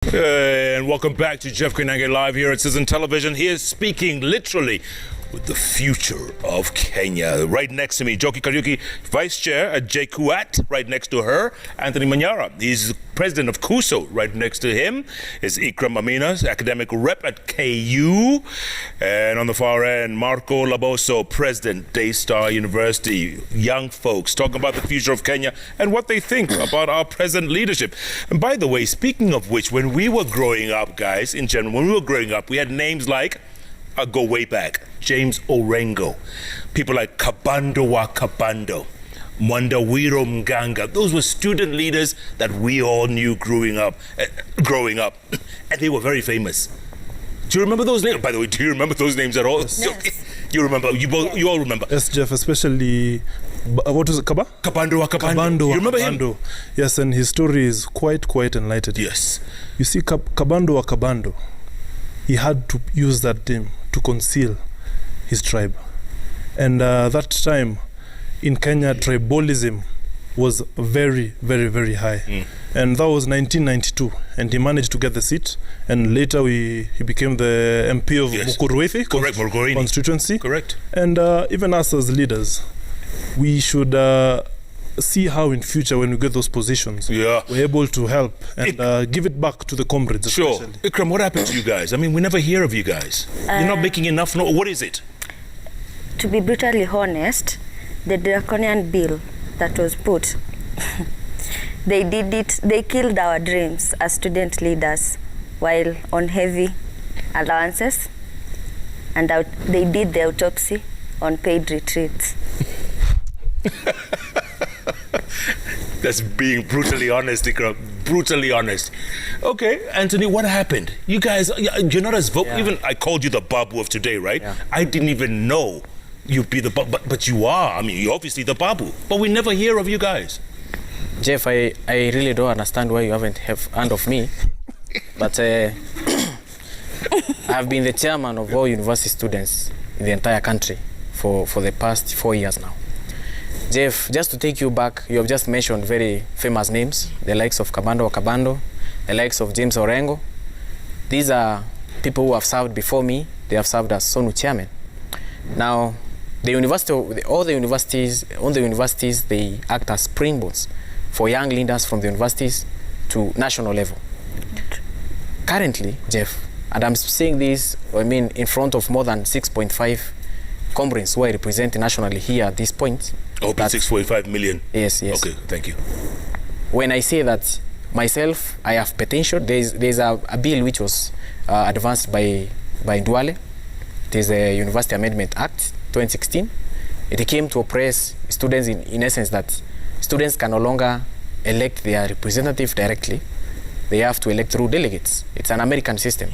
And welcome back to Jeff Koinange Live here at Citizen Television. He is speaking literally with the future of Kenya. Right next to me, Joki Kariuki, Vice Chair at JKUAT. Right next to her, Anthony Manyara. He's President of KUSO. Right next to him is Ikram Amina, Academic Rep at KU. And on the far end, Marco Laboso, President, Daystar University. Young folks talking about the future of Kenya and what they think about our present leadership. And by the way, speaking of which, when we were growing up, guys, in general, when we were growing up, we had names like, I'll go way back, James Orengo, people like Kabando wa Kabando, Mwandawiro Mganga. Those were student leaders that we all knew growing up, and they were very famous. Do you remember those names? By the way, do you remember those names at all? Yes. You remember? You all remember? Yes, Jeff, especially, what was it, Kabando wa Kabando. You remember him? Yes, and his story is quite enlightening. Yes. You see, Kabando wa Kabando, he had to use that name to conceal his tribe. And that time in Kenya, tribalism was very high. And that was 1992. And he managed to get the seat. And later he became the MP of Mukurwethi constituency. Correct. And even us as leaders, we should see how in future when we get those positions, we're able to help and give it back to the comrades. Sure. Especially. Ikram, what happened to you guys? I mean, we never hear of you guys. You're not making enough. No, what is it? To be brutally honest, the draconian bill that was put, they killed our dreams as student leaders while on heavy allowances, and they did the autopsy on paid retreats. That's being brutally honest, Ikram. Brutally honest. Okay, Anthony, what happened? You guys, you're not as vocal. Even I called you the Babu of today, right? Yeah. I didn't even know you'd be the Babu, but you are. I mean, you're obviously the Babu. But we never hear of you guys. Jeff, I really don't understand why you haven't heard of me. But I've been the chairman of all university students in the entire country for the past 4 years now. Jeff, just to take you back, you have just mentioned very famous names, the likes of Kabando wa Kabando, the likes of James Orengo. These are people who have served before me. They have served as SONU chairman. Now, all the universities, they act as springboards for young leaders from the universities to national level. Currently, Jeff, and I'm saying this, in front of more than 6.5 comrades who I represent nationally here at this point. 6.5 million? Yes. Okay, thank you. When I say that myself, I have potential, there's a bill which was advanced by Duale. It is the University Amendment Act 2016. It came to oppress students in essence that students can no longer elect their representative directly. They have to elect through delegates. It's an American system.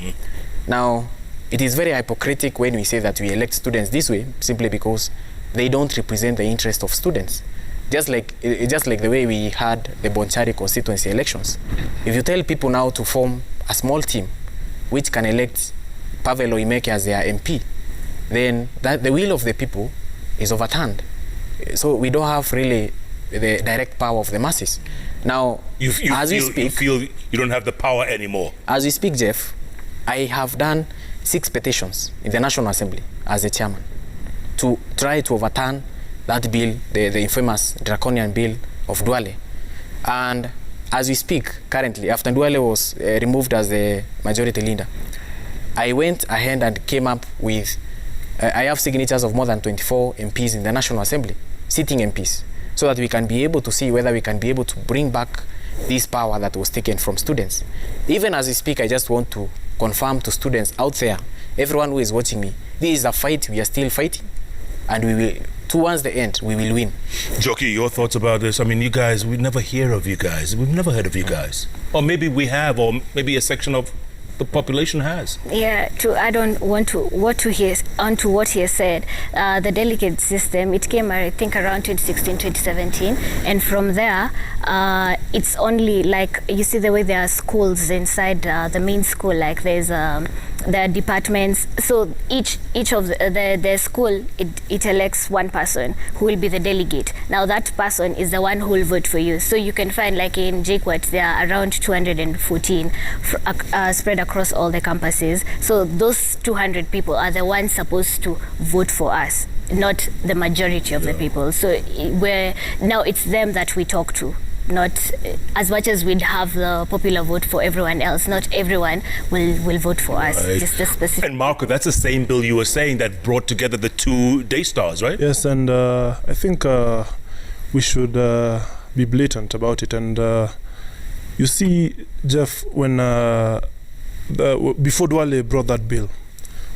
Now, it is very hypocritical when we say that we elect students this way simply because they don't represent the interest of students. Just like the way we had the Bonchari constituency elections. If you tell people now to form a small team which can elect Pavel Oimeke as their MP, then the will of the people is overturned. So we don't have really the direct power of the masses. Now, you feel you don't have the power anymore. As we speak, Jeff, I have done 6 petitions in the National Assembly as a chairman to try to overturn that bill, the infamous draconian bill of Duale. And as we speak currently, after Duale was removed as the majority leader, I went ahead and came up with, I have signatures of more than 24 MPs in the National Assembly, sitting MPs, so that we can be able to see whether we can be able to bring back this power that was taken from students. Even as we speak, I just want to confirm to students out there, everyone who is watching me, this is a fight we are still fighting, and we will, towards the end, we will win. Joki, your thoughts about this? I mean, you guys, we never hear of you guys. We've never heard of you guys. Or maybe we have, or maybe a section of the population has. Yeah, to add on onto what he has said, the delegate system, it came, I think, around 2016, 2017, and from there, it's only like, you see the way there are schools inside the main school, like there's the departments. So each of the school, it elects one person who will be the delegate. Now that person is the one who will vote for you. So you can find, like in JKUAT, there are around 214 spread across all the campuses. So those 200 people are the ones supposed to vote for us, not the majority of the people. So now it's them that we talk to. Not as much as we'd have the popular vote for everyone else. Not everyone will vote for us. Right. Just the specific. And Marco, that's the same bill you were saying that brought together the 2 Daystars, right? Yes, and I think we should be blatant about it. And you see, Jeff, when before Duale brought that bill,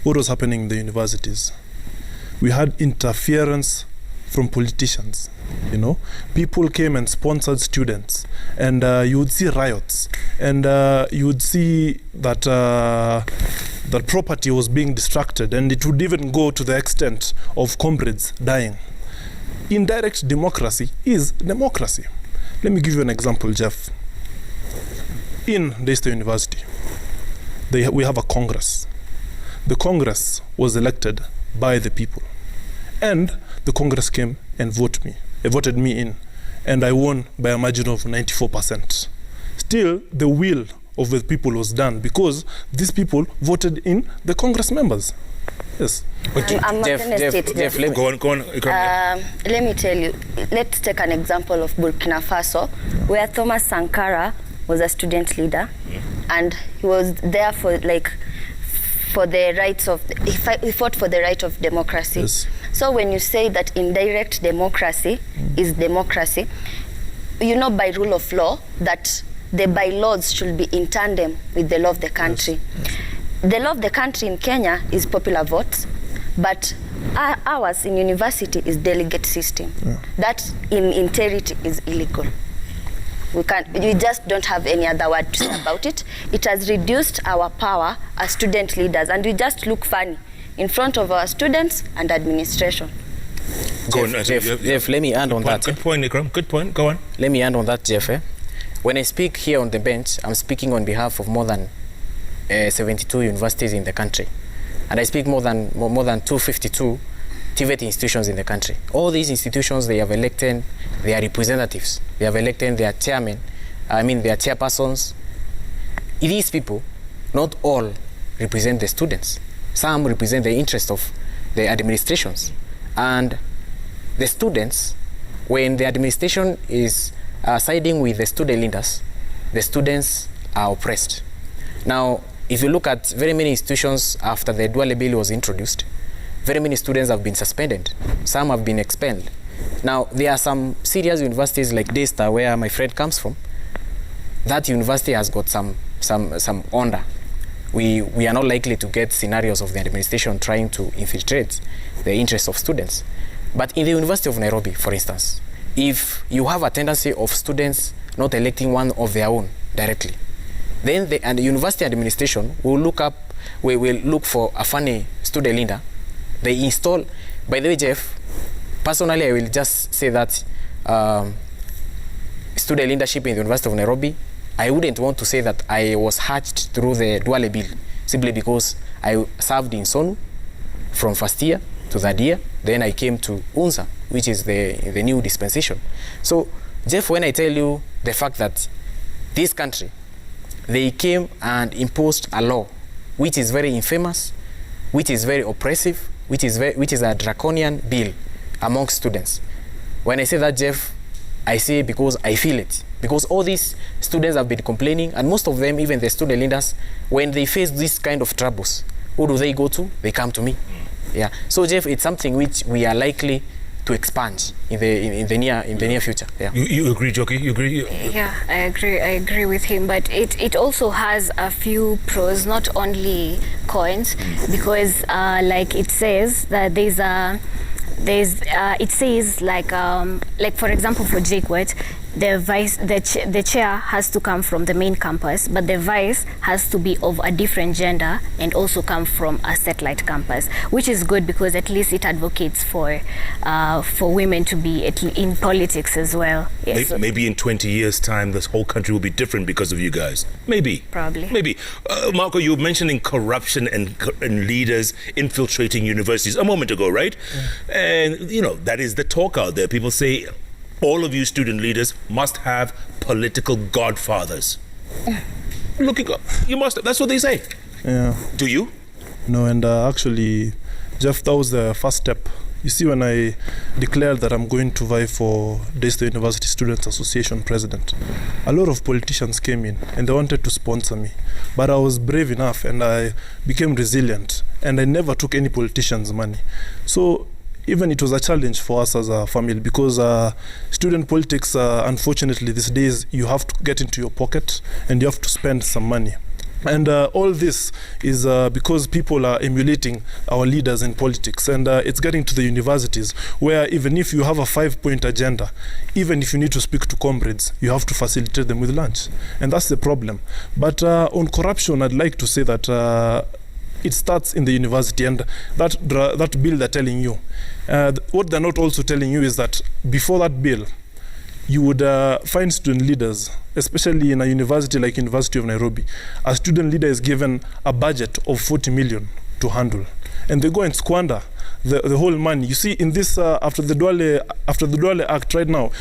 what was happening in the universities? We had interference from politicians. You know, people came and sponsored students, and you would see riots, and you would see that that property was being destructed, and it would even go to the extent of comrades dying. Indirect democracy is democracy. Let me give you an example, Jeff. In Daystar University, we have a Congress. The Congress was elected by the people, and the Congress came and voted me in, and I won by a margin of 94%. Still, the will of the people was done because these people voted in the Congress members. Yes. I'm Jeff, against it. Jeff, let me- Go on. Let me tell you, let's take an example of Burkina Faso, where Thomas Sankara was a student leader, and he was there for the rights of, he fought for the right of democracy. Yes. So when you say that indirect democracy is democracy, you know by rule of law that the bylaws should be in tandem with the law of the country. Yes. The law of the country in Kenya is popular votes, but ours in university is delegate system. Yeah. That in entirety is illegal. We just don't have any other word to say about it. It has reduced our power as student leaders, and we just look funny in front of our students and administration. Go on, Jeff, let me add on that. Good point, Ikram. Good point. Go on. Let me add on that, Jeff. When I speak here on the bench, I'm speaking on behalf of more than 72 universities in the country, and I speak more than 252 TVET institutions in the country. All these institutions, they have elected their representatives. They have elected their chairmen, their chairpersons. These people, not all represent the students. Some represent the interest of the administrations. And the students, when the administration is siding with the student leaders, the students are oppressed. Now, if you look at very many institutions after the Duale bill was introduced, very many students have been suspended. Some have been expelled. Now, there are some serious universities like Daystar, where my friend comes from. That university has got some honor. We are not likely to get scenarios of the administration trying to infiltrate the interests of students. But in the University of Nairobi, for instance, if you have a tendency of students not electing one of their own directly, then the university administration will look for a funny student leader. They install, by the way, Jeff, personally, I will just say that student leadership in the University of Nairobi, I wouldn't want to say that I was hatched through the Duale bill, simply because I served in Sonu from first year to third year. Then I came to UNZA, which is the new dispensation. So, Jeff, when I tell you the fact that this country, they came and imposed a law which is very infamous, which is very oppressive, which is a draconian bill among students. When I say that, Jeff, I say because I feel it. Because all these students have been complaining, and most of them, even the student leaders, when they face this kind of troubles, who do they go to? They come to me. Yeah. So, Jeff, it's something which we are likely to expand in the near future. Yeah. You agree, Joki? You agree? Yeah, I agree with him, but it also has a few pros, not only cons, because like it says that it says like for example for JKUAT, the chair has to come from the main campus, but the vice has to be of a different gender and also come from a satellite campus, which is good because at least it advocates for women to be in politics as well. Yes. Maybe in 20 years' time, this whole country will be different because of you guys. Maybe. Probably. Maybe. Marco, you were mentioning corruption and leaders infiltrating universities a moment ago, right? Yeah. And, you know, that is the talk out there. People say all of you student leaders must have political godfathers. Looking up, you must. That's what they say. Yeah. Do you? No, and actually, Jeff, that was the first step. You see, when I declared that I'm going to vie for Daystar University Students Association president, a lot of politicians came in and they wanted to sponsor me. But I was brave enough and I became resilient and I never took any politician's money. So even it was a challenge for us as a family because student politics, unfortunately these days, you have to get into your pocket and you have to spend some money. And all this is because people are emulating our leaders in politics, and it's getting to the universities where even if you have a 5-point agenda, even if you need to speak to comrades, you have to facilitate them with lunch. And that's the problem. But on corruption, I'd like to say that it starts in the university, and that bill they're telling you, what they're not also telling you is that before that bill, you would find student leaders, especially in a university like University of Nairobi. A student leader is given a budget of 40 million to handle, and they go and squander the whole money. You see, in this after the Duale Act right now,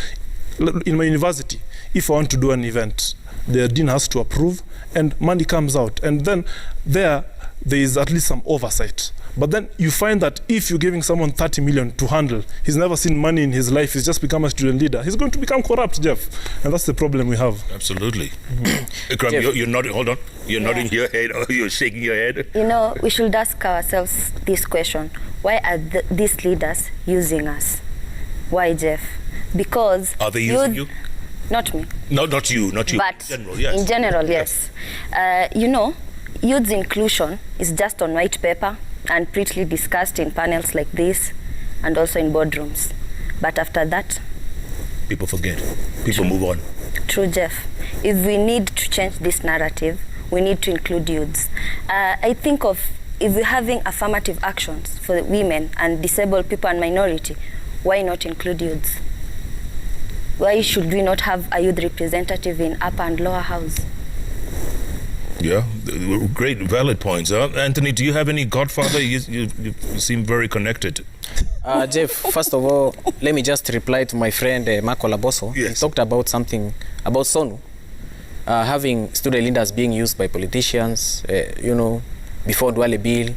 in my university, if I want to do an event, the dean has to approve, and money comes out, and then there is at least some oversight. But then you find that if you're giving someone 30 million to handle, he's never seen money in his life, he's just become a student leader, he's going to become corrupt, Jeff. And that's the problem we have. Absolutely. Ikram, you're nodding, hold on. You're nodding your head, or you're shaking your head. You know, we should ask ourselves this question. Why are these leaders using us? Why, Jeff? Because... Are they using you? Not me. No, not you. But in general, yes. In general, yes. You know, youth inclusion is just on white paper and prettily discussed in panels like this and also in boardrooms. But after that, people forget. People move on. True, Jeff. If we need to change this narrative, we need to include youths. I think of if we're having affirmative actions for women and disabled people and minority, why not include youths? Why should we not have a youth representative in upper and lower house? Yeah, great, valid points. Anthony, do you have any godfather? You seem very connected. Jeff, first of all, let me just reply to my friend Marco Laboso. Yes. He talked about something about SONU, having student leaders being used by politicians. You know, before Duale Bill,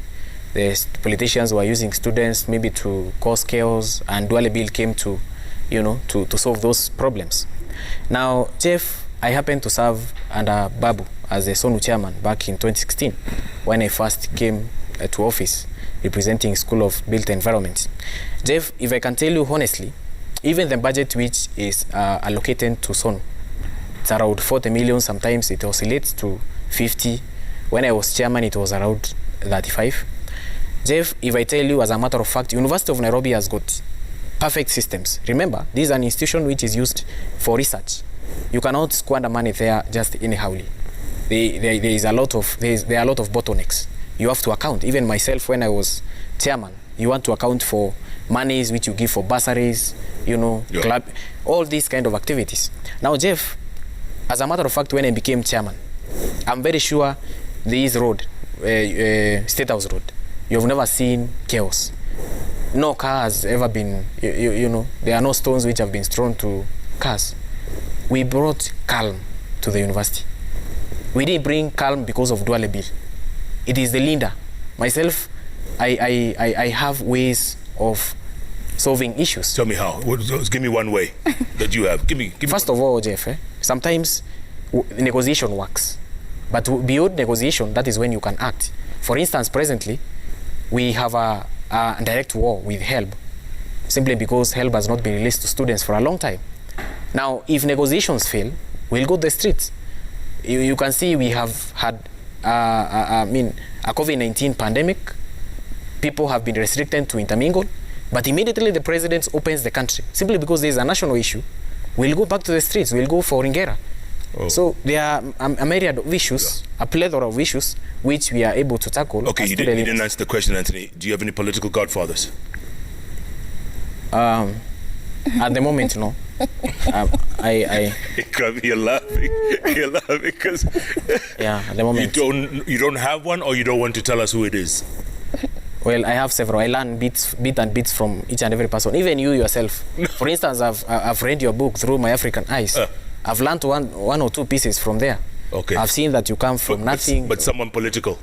the politicians were using students maybe to cause chaos, and Duale Bill came to, you know, to solve those problems. Now, Jeff, I happened to serve under Babu as a SONU chairman back in 2016 when I first came to office representing School of Built Environment. Jeff, if I can tell you honestly, even the budget which is allocated to SONU, it's around 40 million, sometimes it oscillates to 50. When I was chairman, it was around 35. Jeff, if I tell you as a matter of fact, University of Nairobi has got perfect systems. Remember, this is an institution which is used for research. You cannot squander money there just anyhowly. There are a lot of bottlenecks. You have to account. Even myself, when I was chairman, you want to account for monies which you give for bursaries, you know, club, all these kind of activities. Now, Jeff, as a matter of fact, when I became chairman, I'm very sure this road, State House Road, you've never seen chaos. No car has ever been, you know, there are no stones which have been thrown to cars. We brought calm to the university. We didn't bring calm because of Duale Bill. It is the leader. Myself, I have ways of solving issues. Tell me how. Give me one way that you have. Give me First of all, Jeff, sometimes negotiation works. But beyond negotiation, that is when you can act. For instance, presently, we have a direct war with HELB, simply because HELB has not been released to students for a long time. Now, if negotiations fail, we'll go to the streets. You can see we have had a COVID-19 pandemic. People have been restricted to intermingle, but immediately the president opens the country, simply because there is a national issue. we'll go back to the streets, we'll go for Ringera. Oh. So there are a myriad of issues, a plethora of issues, which we are able to tackle. Okay, you didn't answer the question, Anthony. Do you have any political godfathers? At the moment, no. You're laughing. You're laughing because Yeah, at the moment. you don't have one, or you don't want to tell us who it is. Well, I have several. I learn bits from each and every person. Even you yourself. For instance, I've read your book through my African eyes. I've learned one or two pieces from there. Okay. I've seen that you come from nothing. But someone political.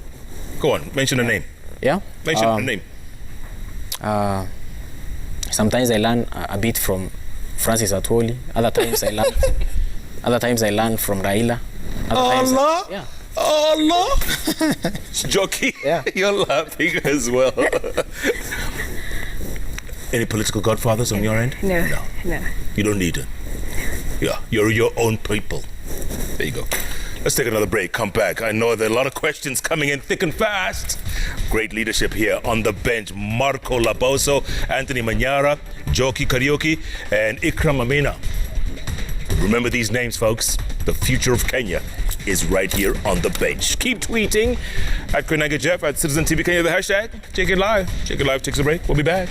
Go on, mention a name. Yeah. Mention a name. Sometimes I learn a bit from Francis Atwoli. Other times I learn from Raila. Allah. Yeah. Allah. Jockey. Yeah. You're laughing as well. Any political godfathers on your end? No. You don't need it. Yeah, you're your own people. There you go. Let's take another break. Come back. I know there are a lot of questions coming in thick and fast. Great leadership here on the bench. Marco Laboso, Anthony Manyara, Jockey Karaoke, and Ikram Amina. Remember these names, folks. The future of Kenya is right here on the bench. Keep tweeting at Koinange Jeff, at Citizen TV Kenya, the hashtag JKLive. JKLive takes a break. We'll be back.